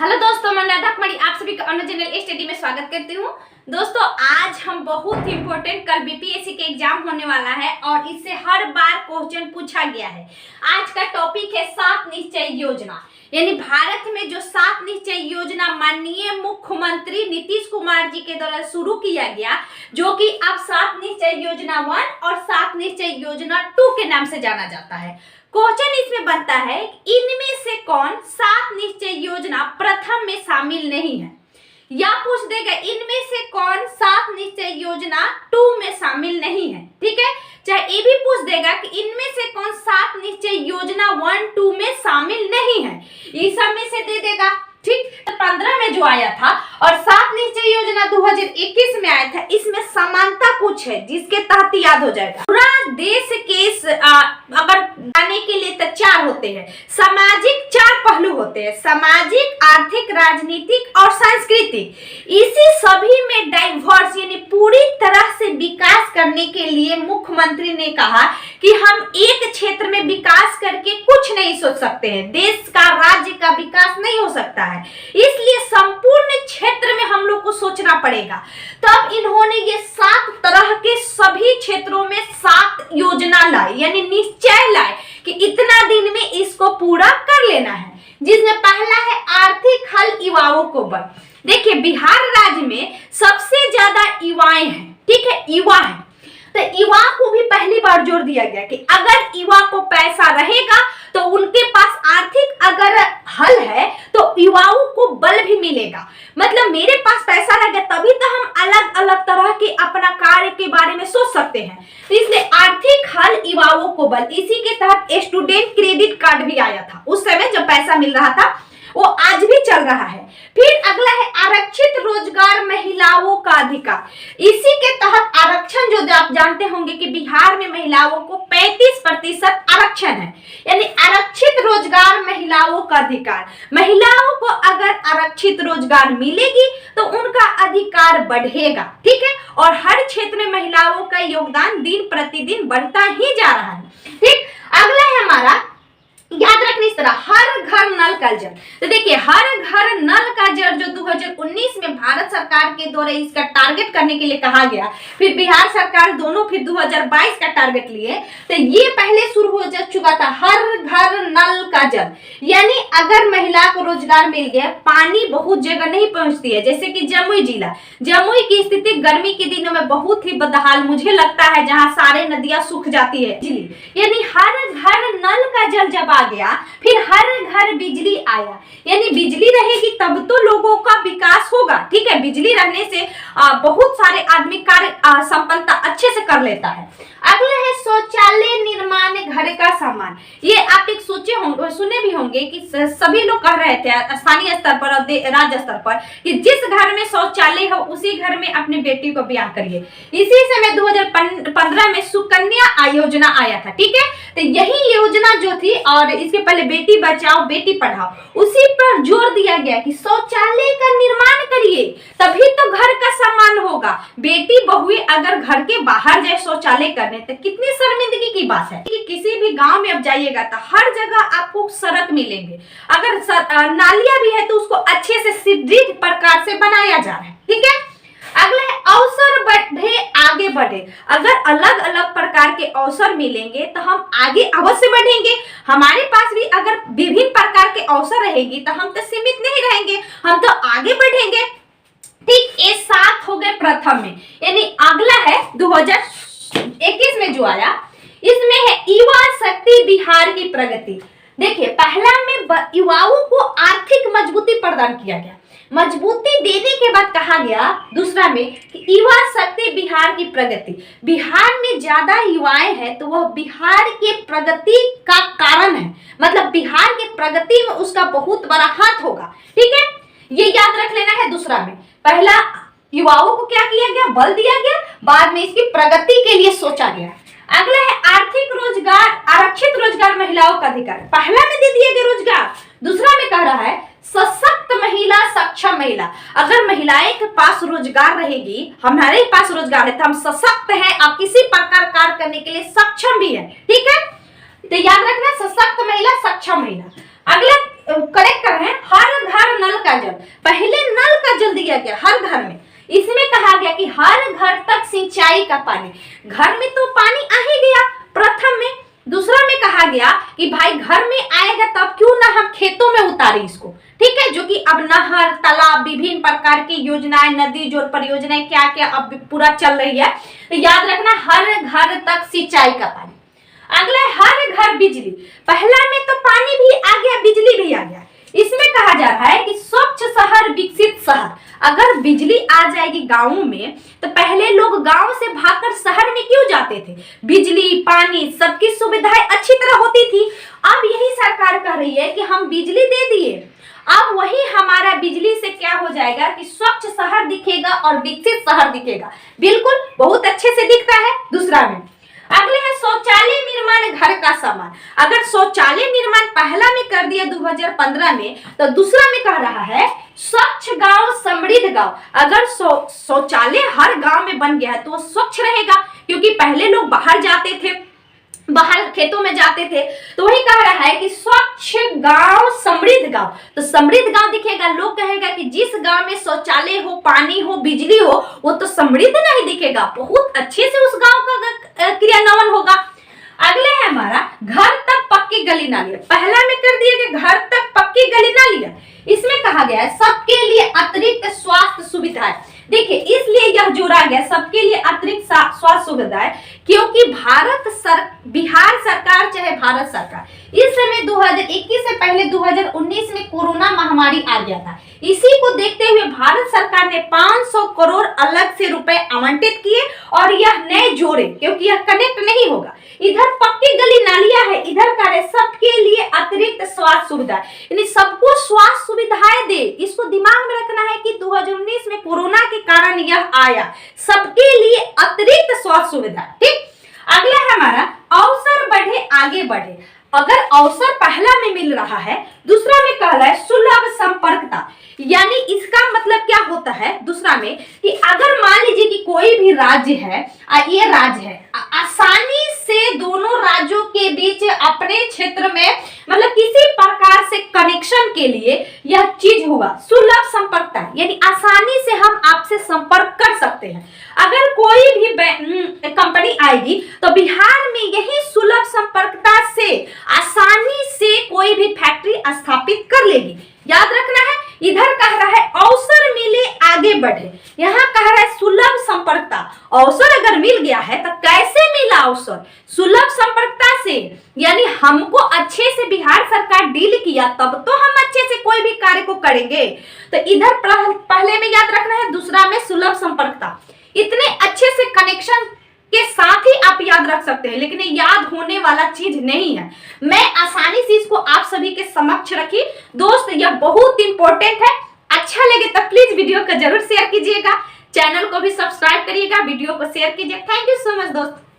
Hello दोस्तों, मैं राधा कुमारी आप सभी का अन्य जनरल स्टडी में स्वागत करती हूँ। दोस्तों, आज हम बहुत इंपॉर्टेंट कल बीपीएससी के एग्जाम होने वाला है और इससे हर बार क्वेश्चन पूछा गया है। आज का टॉपिक है 7 निश्चय योजना, यानी भारत में जो 7 निश्चय योजना माननीय मुख्यमंत्री नीतीश कुमार जी के द्वारा शुरू किया गया, जो कि अब 7 निश्चय योजना 1 और 7 निश्चय योजना 2 के नाम से जाना जाता है। क्वेश्चन इसमें बनता है, इनमें से कौन 7 निश्चय योजना प्रथम में शामिल नहीं है, या पूछ देगा इनमें से कौन 7 निश्चय योजना 2 में शामिल नहीं है। ठीक है, चाहे ये भी पूछ देगा कि इनमें से कौन 7 निश्चय योजना 1, 2 में शामिल नहीं है, ये सब में से दे देगा। ठीक, 15 में जो आया था और 7 निश्चय योजना 2021 में आया था, इसमें समानता कुछ है जिसके तहत याद हो जाएगा। पूरा देश के अगर जाने के लिए तो 4 होते हैं, सामाजिक 4 पहलू होते हैं, सामाजिक, आर्थिक, राजनीतिक और सांस्कृतिक। इसी सभी में डाइवर्स यानी पूरी तरह से विकास करने के लिए मुख्यमंत्री ने कहा कि हम एक क्षेत्र में विकास करके कुछ नहीं सोच सकते हैं, देश का, राज्य का विकास नहीं हो सकता है, इसलिए संपूर्ण क्षेत्र में हम लोग को सोचना पड़ेगा। तब इन्होंने ये 7 तरह के सभी क्षेत्रों में 7 योजना लाई, यानी निश्चय लाए कि इतना दिन में इसको पूरा कर लेना है, जिसमें पहला है आर्थिक हल युवाओं को बल। देखिए, बिहार राज्य में सबसे ज्यादा युवाएं हैं, ठीक है, युवा है, तो युवा को भी पहली बार जोर दिया गया कि अगर युवा को पैसा रहेगा तो उनके पास आर्थिक अगर हल है तो युवाओं को बल भी मिलेगा। मतलब मेरे पास पैसा रहेगा तभी तो हम अलग अलग तरह के अपना कार्य के बारे में सोच सकते हैं, तो इसलिए आर्थिक हल युवाओं को बल। इसी के तहत स्टूडेंट क्रेडिट कार्ड भी आया था, उस समय जब पैसा मिल रहा था, वो आज भी चल रहा है। फिर अगला है आरक्षित रोजगार महिलाओं का अधिकार। इसी के तहत आरक्षण, जो आप जानते होंगे कि बिहार में महिलाओं को 35% आरक्षण है, यानी आरक्षित रोजगार महिलाओं का अधिकार। महिलाओं को अगर आरक्षित रोजगार मिलेगी तो उनका अधिकार बढ़ेगा। ठीक है, और हर क्षेत्र में महिलाओं का योगदान दिन प्रतिदिन बढ़ता ही जा रहा है। ठीक, अगला है हमारा, याद रखने इस तरह, हर घर नल का जल। तो देखिए, हर घर नल का जल जो 2019 में भारत सरकार के द्वारा इसका टारगेट करने के लिए कहा गया, फिर बिहार सरकार दोनों फिर 2022 का टारगेट लिए, तो ये पहले शुरू हो चुका था, हर घर नल का जल। यानी अगर महिला को रोजगार मिल गया, पानी बहुत जगह नहीं पहुंचती है, जैसे कि जमुई जिला, जमुई की स्थिति गर्मी के दिनों में बहुत ही बदहाल मुझे लगता है, जहां सारे नदियां सूख जाती है। यानी हर घर नल का जल जब गया, फिर हर घर बिजली आया, यानी बिजली रहेगी तब तो लोगों का विकास होगा। ठीक है, बिजली रहने से बहुत सारे आदमी कार्य संपन्नता अच्छे से कर लेता है। अगला है शौचालय निर्माण घर का सामान। ये आप एक सोचे होंगे, सुने भी होंगे कि सभी लोग कह रहे थे स्थानीय स्तर पर और राज्य स्तर पर कि जिस घर में शौचालय हो उसी घर में अपनी बेटी को ब्याह करिए। इसी समय 2015 में सुकन्या योजना आया था। ठीक है, तो यही योजना जो थी, और इसके पहले बेटी बचाओ बेटी पढ़ाओ, उसी पर जोर दिया गया कि शौचालय का निर्माण करिए तभी तो घर का सामान होगा। बेटी बहुएं अगर घर के बाहर जाए शौचालय करने तो कितनी शर्मिंदगी की बात है। कि किसी भी गांव में अब जाइएगा तो हर जगह आपको सड़क मिलेंगे, अगर नालियां भी है तो उसको अच्छे से सुदृढ़ प्रकार से बनाया जा रहा है। ठीक है, अगला है अवसर बढ़े आगे बढ़े। अगर अलग अलग प्रकार के अवसर मिलेंगे तो हम आगे अवश्य बढ़ेंगे। हमारे पास भी अगर विभिन्न प्रकार के अवसर रहेगी तो हम तो सीमित नहीं रहेंगे, हम तो आगे बढ़ेंगे। ठीक, ये 7 हो गए प्रथम में। यानी अगला है 2021 में जो आया, इसमें है युवा शक्ति बिहार की प्रगति। देखिए, पहला में युवाओं को आर्थिक मजबूती प्रदान किया गया, मजबूती देने के बाद कहा गया दूसरा में कि युवा शक्ति बिहार की प्रगति। बिहार में ज्यादा युवाएं हैं तो वह बिहार के प्रगति का कारण है, मतलब बिहार की प्रगति में उसका बहुत बड़ा हाथ होगा। ठीक है, ये याद रख लेना है। दूसरा में पहला युवाओं को क्या किया गया, बल दिया गया, बाद में इसकी प्रगति के लिए सोचा गया। अगला है आर्थिक रोजगार, आरक्षित रोजगार महिलाओं का अधिकार। पहला में दे दिया गया रोजगार, दूसरा में कह रहा है सशक्त महिला, सक्षम महिला। अगर महिलाएं के पास रोजगार रहेगी, हमारे पास रोजगार है तो हम सशक्त हैं और किसी प्रकार कार्य करने के लिए सक्षम भी है। ठीक है, तो याद रखना, सशक्त महिला, सक्षम महिला। अगला करेक्ट कर रहे हैं, हर घर नल का का जल, पहले नल का जल दिया गया हर घर में। इसमें कहा गया कि हर घर तक सिंचाई का पानी, घर में तो पानी आ ही गया प्रथम में। दूसरा में कहा गया कि भाई घर में आएगा तब क्यों ना हम खेतों में उतारे इसको, ठीक है, जो कि अब नहर, तालाब, विभिन्न प्रकार की योजनाएं, नदी जोड़ परियोजनाएं क्या क्या अब पूरा चल रही है। तो याद रखना हर घर तक सिंचाई का पानी। अगला हर घर बिजली, पहला में तो पानी भी आ गया, बिजली भी आ गया। इसमें कहा जा रहा है कि स्वच्छ शहर विकसित शहर। अगर बिजली आ जाएगी गांवों में तो पहले लोग गांव से भागकर शहर में क्यों जाते थे, बिजली पानी सबकी सुविधाएं अच्छी तरह होती थी। अब यही सरकार कह रही है कि हम बिजली दे दिए, अब वही हमारा बिजली से क्या हो जाएगा कि स्वच्छ शहर दिखेगा और विकसित शहर दिखेगा। बिल्कुल बहुत अच्छे से दिखता है। दूसरा में अगले है शौचालय निर्माण, घर का सामान। अगर शौचालय निर्माण पहला में कर दिया 2015 में, तो दूसरा में कह रहा है स्वच्छ गांव समृद्ध गांव। अगर शौचालय हर गांव में बन गया है तो वो स्वच्छ रहेगा, क्योंकि पहले लोग बाहर जाते थे, बाहर खेतों में जाते थे। तो वही कह रहा है कि स्वच्छ गांव समृद्ध गांव, तो समृद्ध गांव दिखेगा। लोग कहेगा कि जिस गांव में शौचालय हो, पानी हो, बिजली हो, वो तो समृद्ध नहीं दिखेगा, बहुत अच्छे से उस गांव का क्रियान्वयन होगा। अगले है हमारा घर तक पक्की गली नाली। पहला में कर दिया कि घर तक पक्की गली नाली। इसमें कहा गया है सबके लिए अतिरिक्त स्वास्थ्य सुविधाएं। देखिए इसलिए यह जोड़ा गया सबके लिए अतिरिक्त स्वास्थ्य सुविधाएं, क्योंकि बिहार सरकार चाहे भारत सरकार इस समय 2021 से पहले 2019 में कोरोना महामारी आ गया था। इसी को देखते हुए भारत सरकार ने 500 करोड़ अलग से रुपए आवंटित किए और यह नए जोड़े, क्योंकि यह कनेक्ट नहीं होगा। इधर पक्की गली नालियां है, इधर का है सबके लिए अतिरिक्त स्वास्थ्य सुविधा, यानी सबको स्वास्थ्य सुविधाएं दे। इसको दिमाग में रखना है कि 2019 में कोरोना के कारण यह आया, सबके लिए अतिरिक्त स्वास्थ्य सुविधा। ठीक, अगला है हमारा अवसर बढ़े आगे बढ़े। अगर अवसर पहला में मिल रहा है, दूसरा में कह रहा है सुलभ संपर्कता, यानी इसका मतलब क्या होता है दूसरा में कि अगर मान लीजिए कि कोई भी राज्य है, ये राज्य है, आसानी से दोनों राज्यों के बीच अपने क्षेत्र में मतलब किसी प्रकार से कनेक्शन के लिए यह चीज होगा सुलभ संपर्कता, यानी आसानी से हम आपसे संपर्क कर सकते हैं। अगर कोई भी कंपनी आएगी तो बिहार में यही सुलभ संपर्कता से आसानी से कोई भी फैक्ट्री स्थापित कर लेगी। याद रखना है, इधर कह रहा है अवसर मिले आगे बढ़े, यहाँ कह रहा है सुलभ संपर्कता। अवसर अगर मिल गया है तो कैसे मिला अवसर, सुलभ संपर्कता से, यानी हमको अच्छे से बिहार सरकार डील किया तब तो हम अच्छे से कोई भी कार्य को करेंगे। तो इधर पहले में याद रखना है, दूसरा में सुलभ संपर्कता। इतने अच्छे से कनेक्शन के साथ ही आप याद रख सकते हैं, लेकिन ये याद होने वाला चीज नहीं है। मैं आसानी से इसको आप सभी के समक्ष रखी। दोस्त यह बहुत इंपॉर्टेंट है, अच्छा लगे तो प्लीज वीडियो को जरूर शेयर कीजिएगा, चैनल को भी सब्सक्राइब करिएगा, वीडियो को शेयर कीजिए। थैंक यू सो मच दोस्त।